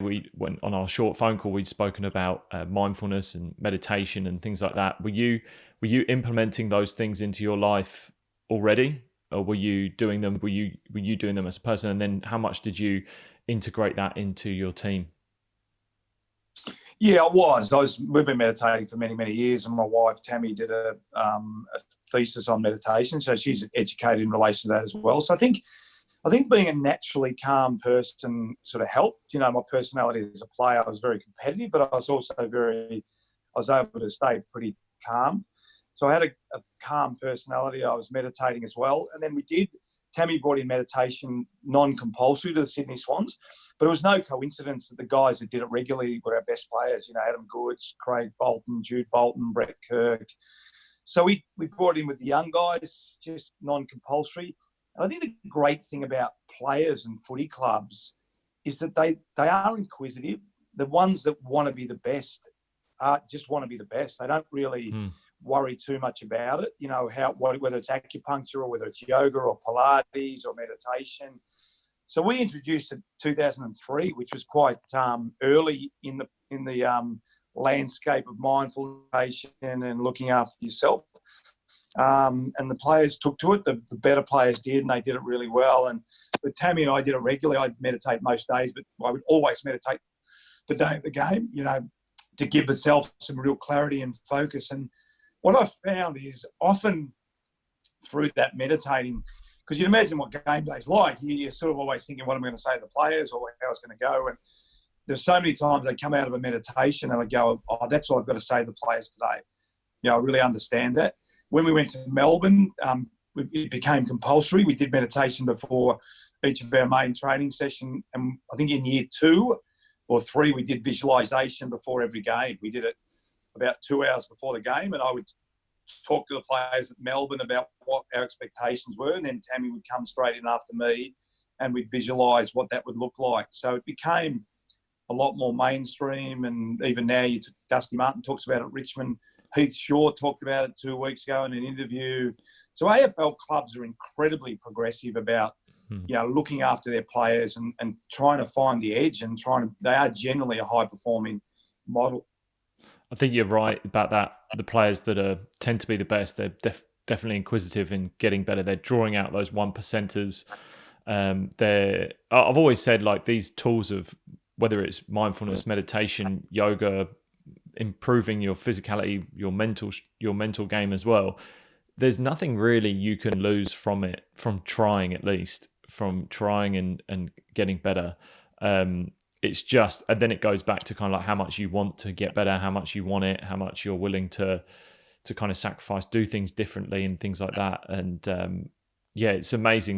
we went on our short phone call, we'd spoken about mindfulness and meditation and things like that. Were you implementing those things into your life already, or were you doing them? Were you doing them as a person, and then how much did you integrate that into your team? Yeah, I was. We've been meditating for many, many years, and my wife Tammy did a thesis on meditation, so she's educated in relation to that as well. So I think being a naturally calm person sort of helped. You know, my personality as a player, I was very competitive, but I was also I was able to stay pretty calm. So I had a calm personality. I was meditating as well. And then Tammy brought in meditation non-compulsory to the Sydney Swans, but it was no coincidence that the guys that did it regularly were our best players. You know, Adam Goods, Craig Bolton, Jude Bolton, Brett Kirk. So we brought in with the young guys, just non-compulsory. And I think the great thing about players and footy clubs is that they are inquisitive. The ones that want to be the best just want to be the best. They don't really worry too much about it. You know, whether it's acupuncture or whether it's yoga or Pilates or meditation. So we introduced it in 2003, which was quite early in the landscape of mindfulness and looking after yourself. And the players took to it. The better players did, and they did it really well. And with Tammy and I did it regularly. I'd meditate most days, but I would always meditate the day of the game, you know, to give myself some real clarity and focus. And what I found is often through that meditating, because you imagine what game day's like, you're sort of always thinking, what am I going to say to the players or how it's going to go? And there's so many times they come out of a meditation and I go, oh, that's what I've got to say to the players today. You know, I really understand that. When we went to Melbourne, it became compulsory. We did meditation before each of our main training session. And I think in year 2 or 3, we did visualization before every game. We did it about 2 hours before the game. And I would talk to the players at Melbourne about what our expectations were. And then Tammy would come straight in after me and we'd visualize what that would look like. So it became a lot more mainstream. And even now, Dusty Martin talks about it at Richmond. Heath Shaw talked about it 2 weeks ago in an interview. So AFL clubs are incredibly progressive about, you know, looking after their players and trying to find the edge and they are generally a high performing model. I think you're right about that. The players that tend to be the best, they're definitely inquisitive in getting better. They're drawing out those 1%ers. I've always said, like, these tools of whether it's mindfulness, meditation, yoga, improving your physicality, your mental game as well. There's nothing really you can lose from it, from trying and getting better. It's just, and then it goes back to kind of like how much you want to get better, how much you want it, how much you're willing to kind of sacrifice, do things differently and things like that. And yeah, it's amazing